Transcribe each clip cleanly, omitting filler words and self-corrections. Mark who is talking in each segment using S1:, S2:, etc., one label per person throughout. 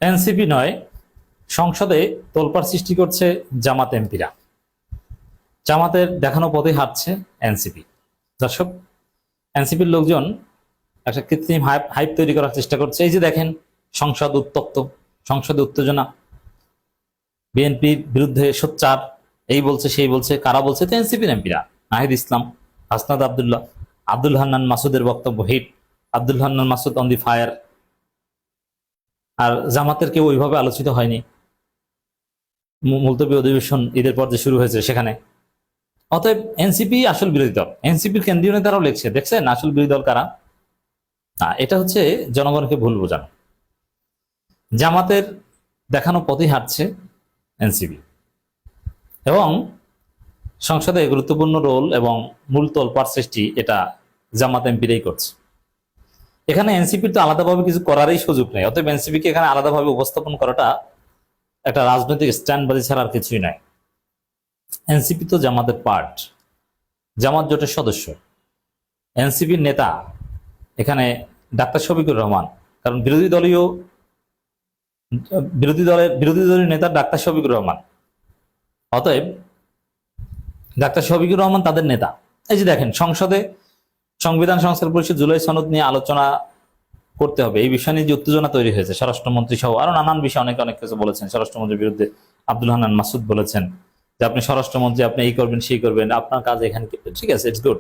S1: NCP নয়, সংসদে তোলপাড় সৃষ্টি করছে জামাত এমপিরা। জামাতের দেখানো পথে হাঁটছে এনসিপি। দর্শক, এনসিপির লোকজন একটা কৃত্রিম হাইপ তৈরি করার চেষ্টা করছে। এই যে দেখেন, সংসদ উত্তপ্ত, সংসদে উত্তেজনা, বিএনপির বিরুদ্ধে সোচ্চার, এই বলছে সেই বলছে। কারা বলছে? তো এনসিপির এমপিরা। নাহিদ ইসলাম, হাসনাত আবদুল্লাহ, আব্দুল হান্নান মাসুদের বক্তব্য hit, Abdul Hannan Masud on the fire. আর জামাতের কেউ ওইভাবে আলোচিত হয়নি। মুলতবি অধিবেশন ঈদের পর যে শুরু হয়েছে সেখানে। অতএব এনসিপি আসল বিরোধী দল। এনসিপির কেন্দ্রীয় নেতারাও লিখছে, দেখছেন আসল বিরোধী দল কারা। এটা হচ্ছে জনগণকে ভুল বোঝানো। জামাতের দেখানো পথে হাঁটছে এনসিপি, এবং সংসদে গুরুত্বপূর্ণ রোল এবং মূল তোলপাড় সৃষ্টি এটা জামাত এমপিরাই করছে। এখানে এনসিপির তো আলাদাভাবে কিছু করারই সুযোগ নেই। অতএব এনসিপিকে এখানে আলাদাভাবে উপস্থাপন করাটা একটা রাজনৈতিক স্ট্যান্ডবাজি ছাড়া আর কিছুই নয়। এনসিপি তো জামাতের পার্ট, জামাত জোটের সদস্য। এনসিপির নেতা এখানে ডাক্তার শফিকুর রহমান, কারণ বিরোধী দলের নেতা ডাক্তার শফিকুর রহমান। অতএব ডাক্তার শফিকুর রহমান তাদের নেতা। এই যে দেখেন, সংসদে সংবিধান সংস্কার পরিষদ জুলাই সনদ নিয়ে আলোচনা করতে হবে, এই বিষয় নিয়ে যে উত্তেজনা তৈরি হয়েছে, স্বরাষ্ট্রমন্ত্রী সহ আরো নানান বিষয় অনেক কিছু বলেছেন। স্বরাষ্ট্রমন্ত্রীর বিরুদ্ধে আব্দুল হান্নান মাসুদ বলেছেন যে আপনি স্বরাষ্ট্রমন্ত্রী, আপনি এই করবেন সেই করবেন, আপনার কাজ এখানে। ঠিক আছে, ইটস গুড।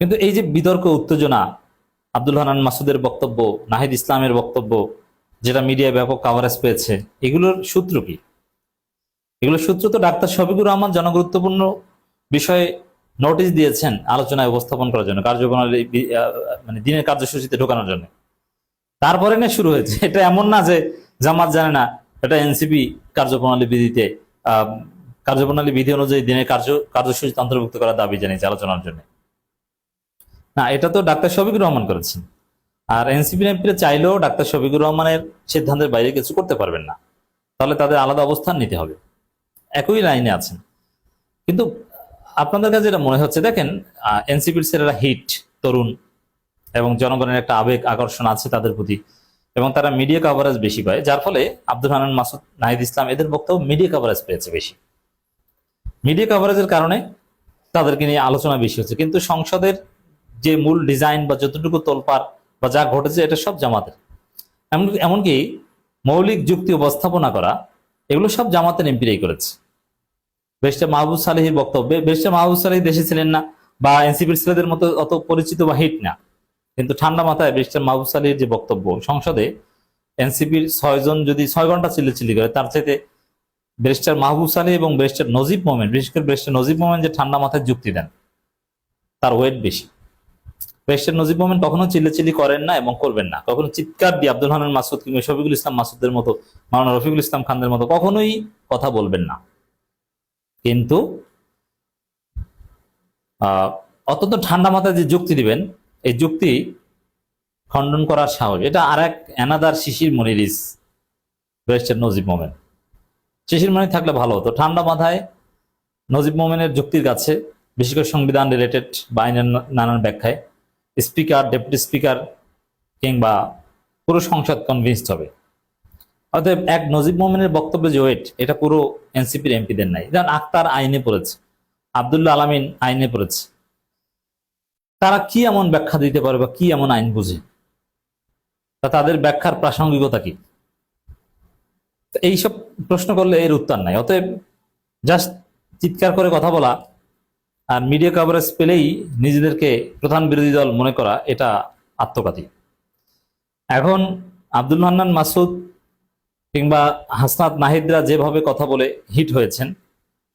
S1: কিন্তু এই যে বিতর্ক, উত্তেজনা, আব্দুল হান্নান মাসুদের বক্তব্য, নাহিদ ইসলামের বক্তব্য, যেটা মিডিয়ায় ব্যাপক কাভারেজ পেয়েছে, এগুলোর সূত্র কি? এগুলোর সূত্র তো ডাক্তার শফিকুর রহমান জনগুরুত্বপূর্ণ বিষয়ে নোটিশ দিয়েছেন আলোচনায় উপস্থাপন করার জন্য, কার্যপ্রণালী মানে দিনের কার্যসূচিতে ঢোকানোর জন্য। তারপরে না শুরু হয়েছে। এটা এমন না যে জামাত জানে না, এটা এনসিপি কার্যপ্রণালী বিধি অনুযায়ী দিনের কার্যসূচিতে অন্তর্ভুক্ত করার দাবি জানিয়েছে আলোচনার জন্য। না, এটা তো ডাক্তার শফিকুর রহমান করেছেন। আর এনসিপি এমপিরা চাইলেও ডাক্তার শফিকুর রহমানের সিদ্ধান্তের বাইরে কিছু করতে পারবেন না, তাহলে তাদের আলাদা অবস্থান নিতে হবে। একই লাইনে আছেন। কিন্তু আপনাদের কাছে যেটা মনে হচ্ছে, দেখেন এনসিপির ছেলেরা হিট, তরুণ, এবং জনগণের একটা আবেগ আকর্ষণ আছে তাদের প্রতি, এবং তারা মিডিয়া কভারেজ বেশি পায়, যার ফলে আব্দুল হান্নান মাসুদ, নাহিদ ইসলাম এদের বক্তব্য মিডিয়া কভারেজ পেয়েছে বেশি। মিডিয়া কভারেজের কারণে তাদেরকে নিয়ে আলোচনা বেশি হচ্ছে। কিন্তু সংসদের যে মূল ডিজাইন বা যতটুকু তোলপাড় বা যা ঘটেছে, এটা সব জামাতের। এমনকি মৌলিক যুক্তি উপস্থাপনা করা, এগুলো সব জামাতের এমপিরাই করেছে। ব্যারিস্টার মাহবুব সালেহীর বক্তব্যে, ব্যারিস্টার মাহবুব সালেহী দেশে ছিলেন না বা এনসিপির ছেলেদের মতো অত পরিচিত বা হিট না, কিন্তু ঠান্ডা মাথায় ব্যারিস্টার মাহবুব সালেহীর যে বক্তব্য, সংসদে এনসিপির 6 জন যদি 6 ঘন্টা চিল্লাচিল্লি করে, তার চাইতে ব্যারিস্টার মাহবুব সালেহী এবং ব্যারিস্টার নজিব মোমেন, বিশেষ করে ব্যারিস্টার নজিব মোমেন যে ঠান্ডা মাথায় যুক্তি দেন, তার ওয়েট বেশি। ব্যারিস্টার নজিব মোমেন কখনো চিল্লাচিল্লি করেন না এবং করবেন না। কখনো চিৎকার দিয়ে আব্দুল হান্নান মাসুদ কিংবা শফিকুল ইসলাম মাসুদের মতো, মাওলানা রফিকুল ইসলাম খানদের মতো কখনোই কথা বলবেন না। কিন্তু অত্যন্ত ঠান্ডা মাথায় যে যুক্তি দিবেন, এই যুক্তি খণ্ডন করার সাহস, এটা আর এক অ্যানাদার শিশির মনিরিস ব্যারিস্টার নজিব মোমেন। শিশির মনির থাকলে ভালো হতো। ঠান্ডা মাথায় নজিব মোমেনের যুক্তির কাছে, বিশেষ করে সংবিধান রিলেটেড বা আইনের নানান ব্যাখ্যায়, স্পিকার, ডেপুটি স্পিকার কিংবা পুরো সংসদ কনভিন্সড হবে। অতএব এক নজিব মোমেনের বক্তব্যে যে ওয়েট, এটা পুরো এনসিপির এমপিদের নাই। যেমন আক্তার আইনে পড়েছে, আব্দুল্লাহ আলামিন আইনে পড়েছে। তারা কি এমন ব্যাখ্যা দিতে পারে বা কি এমন আইন বুঝে, তা তাদের ব্যাখ্যার প্রাসঙ্গিকতা কি? এইসব প্রশ্ন করলে এর উত্তর নাই। অতএব জাস্ট চিৎকার করে কথা বলা আর মিডিয়া কভারেজ পেলেই নিজেদেরকে প্রধান বিরোধী দল মনে করা, এটা আত্মঘাতী। এখন আব্দুল হান্নান মাসুদ কিংবা হাসনাত, নাহিদরা যেভাবে কথা বলে হিট হয়েছেন,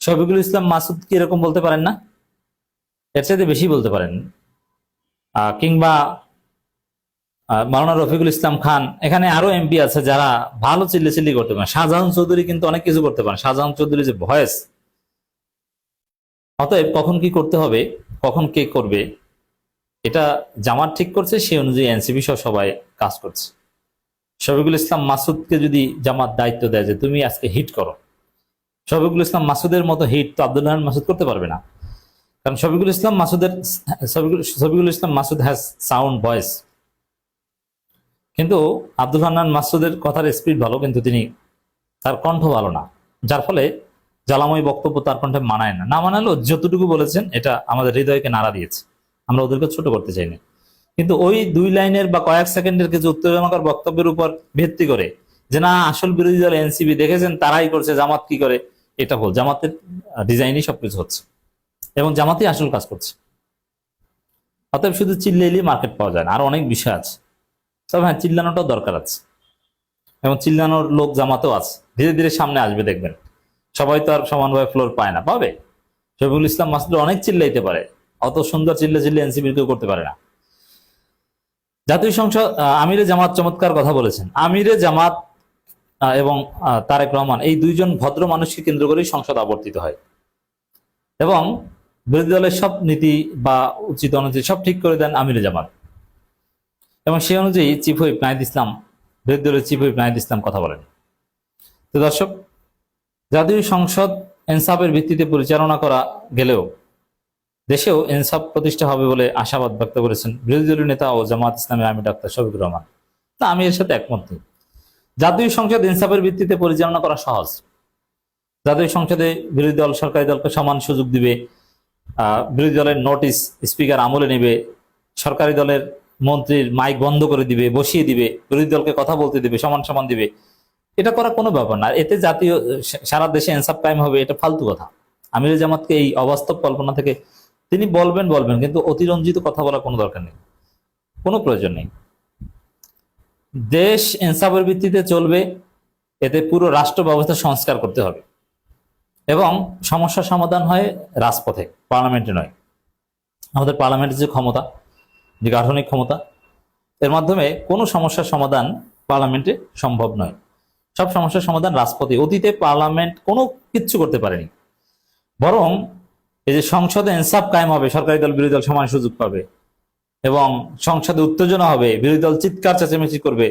S1: শফিকুল ইসলাম মাসুদ কি এরকম বলতে পারেন না? এর চাইতে বেশি বলতে পারেন। কিংবা মাওলানা রফিকুল ইসলাম খান, এখানে আরো এমপি আছে যারা ভালো চিল্লাচিল্লি করতে পারেন। শাহজাহান চৌধুরী কিন্তু অনেক কিছু করতে পারেন। শাহজাহান চৌধুরী যে ভয়েস। অতএব কখন কি করতে হবে, কখন কে করবে, এটা জামাত ঠিক করছে, সেই অনুযায়ী এনসিপি সহ সবাই কাজ করছে। শফিকুল ইসলাম মাসুদকে যদি জামাত দায়িত্ব দেয় যে তুমি আজকে হিট করো, শফিকুল ইসলাম মাসুদের মতো হিট তো আব্দুল হান্নান মাসুদ করতে পারবে না। কারণ Shafiqul Islam Masud has sound voice. কিন্তু আব্দুল হান্নান মাসুদের কথার স্পিড ভালো, কিন্তু তার কণ্ঠ ভালো না, যার ফলে জ্বালাময় বক্তব্য তার কণ্ঠে মানায় না। না মানালেও যতটুকু বলেছেন এটা আমাদের হৃদয়কে নাড়া দিয়েছে, আমরা ওদেরকে ছোট করতে চাই না। কিন্তু ওই 2 লাইনের বা কয়েক সেকেন্ডের কিছু উত্তেজনাকর বক্তব্যের উপর ভিত্তি করে যে না আসল বিরোধী দল এনসিপি দেখেছেন তারাই করছে, জামাত কি করে, এটা ভুল। জামাতের ডিজাইনই সবকিছু হচ্ছে এবং জামাতই আসল কাজ করছে। অতএব শুধু চিল্লাইলেই মার্কেট পাওয়া যায় না, আর অনেক বিষয় আছে। তবে হ্যাঁ, চিল্লানোটাও দরকার আছে এবং চিল্লানোর লোক জামাতেও আছে, ধীরে ধীরে সামনে আসবে দেখবেন। সবাই তো আর সমানভাবে ফ্লোর পায় না, পাবে। শফিকুল ইসলাম মাসুদ অনেক চিল্লাইতে পারে, অত সুন্দর চিল্লে এনসিপির কেউ করতে পারে না। জাতীয় সংসদ আমিরে জামাত চমৎকার কথা বলেছেন। আমিরে জামাত এবং তারেক রহমান এই দুইজন ভদ্র মানুষকে কেন্দ্র করেই সংসদ আবর্তিত হয় এবং বিরোধী দলের সব নীতি বা উচিত অনুচিত সব ঠিক করে দেন আমিরে জামাত। এবং সেই অনুযায়ী চিফ হুইপ নাহিদ ইসলাম, বিরোধী দলের চিফ হুইপ নাহিদ ইসলাম কথা বলেন। তো দর্শক, জাতীয় সংসদ ইনসাফের ভিত্তিতে পরিচালনা করা গেলেও দেশেও ইনসাফ প্রতিষ্ঠা হবে বলে আশাবাদ ব্যক্ত করেছেন বিরোধী দলীয় নেতা ও জামাত ইসলামের আমির ডাক্তার শফিকুর রহমান। তা আমি এর সাথে একমত নই। জাতীয় সংসদ ইনসাফের ভিত্তিতে পরিচালনা করা সহজ। জাতীয় সংসদে বিরোধী দল সরকারি দলকে সমান সুযোগ দিবে, বিরোধী দলের নোটিশ স্পিকার আমলে নেবে, সরকারি দলের মন্ত্রীর মাইক বন্ধ করে দিবে, বসিয়ে দিবে, বিরোধী দলকে কথা বলতে দিবে, সমান সমান দিবে। এটা করা কোনো ব্যাপার না। এতে জাতীয় সারা দেশে ইনসাফ কায়েম হবে, এটা ফালতু কথা। আমির জামাতকে এই অবাস্তব কল্পনা থেকে তিনি বলবেন, কিন্তু অতিরঞ্জিত কথা বলার কোনো দরকার নেই, কোনো প্রয়োজন নেই। দেশ ইনসাফের ভিত্তিতে চলবে, এতে পুরো রাষ্ট্র ব্যবস্থা সংস্কার করতে হবে এবং সমস্যা সমাধান হয় রাজপথে, পার্লামেন্টে নয়। আমাদের পার্লামেন্টের যে ক্ষমতা, যে গাঠনিক ক্ষমতা, এর মাধ্যমে কোনো সমস্যার সমাধান পার্লামেন্টে সম্ভব নয়। সব সমস্যার সমাধান রাজপথে। অতীতে পার্লামেন্ট কোনো কিচ্ছু করতে পারেনি, বরং এই যে সংসদে ইনসাফ কায়েম হবে, সরকারি দল বিরোধী দল সমান সুযোগ পাবে এবং সংসদে উত্তেজনা হবে, বিরোধী দল চিৎকার চেঁচামেচি করবে,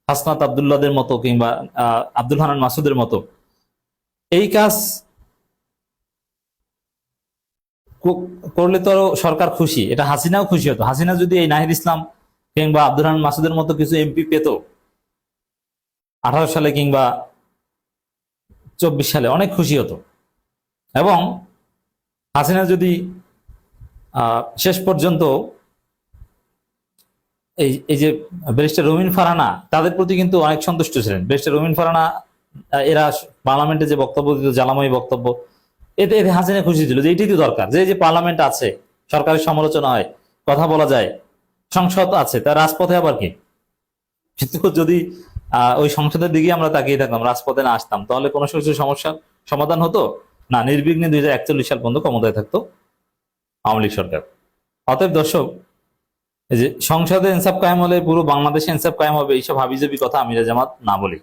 S1: হাসনাত আব্দুল্লাহদের মতো কিংবা আব্দুল হান্নান মাসুদের মতো। এই কাজ করলে তো সরকার খুশি, এটা হাসিনাও খুশি হতো। হাসিনা যদি এই নাহিদ ইসলাম কিংবা আব্দুল হান্নান মাসুদের মতো কিছু এমপি পেত 18 সালে কিংবা 24 সালে, অনেক খুশি হতো। এবং হাসিনা যদি শেষ পর্যন্ত এই যে ব্যারিস্টার রুমিন ফারহানা, তাদের প্রতি কিন্তু অনেক সন্তুষ্ট ছিলেন। ব্যারিস্টার রুমিন ফারহানা এরা পার্লামেন্টে যে বক্তব্য দিত, জ্বালাময়ী বক্তব্য, এতে হাসিনা খুশি ছিল যে এটাই তো দরকার, যে পার্লামেন্ট আছে, সরকারের সমালোচনা হয়, কথা বলা যায়, সংসদ আছে, তার রাজপথে আবার কি। কিন্তু যদি ওই সংসদের দিকে আমরা তাকিয়ে থাকতাম, রাজপথে না আসতাম, তাহলে কোনো সমস্যার সমাধান হতো না। নির্বিঘ্নে 2041 সাল পর্যন্ত ক্ষমতায় থাকতো আওয়ামী লীগ সরকার। অতএব দর্শক, এই যে সংসদে ইনসাফ কায়েম হলে পুরো বাংলাদেশে ইনসাফ কায়েম হবে, এইসব হাবিজাবি কথা আমিরে জামাত না বলি।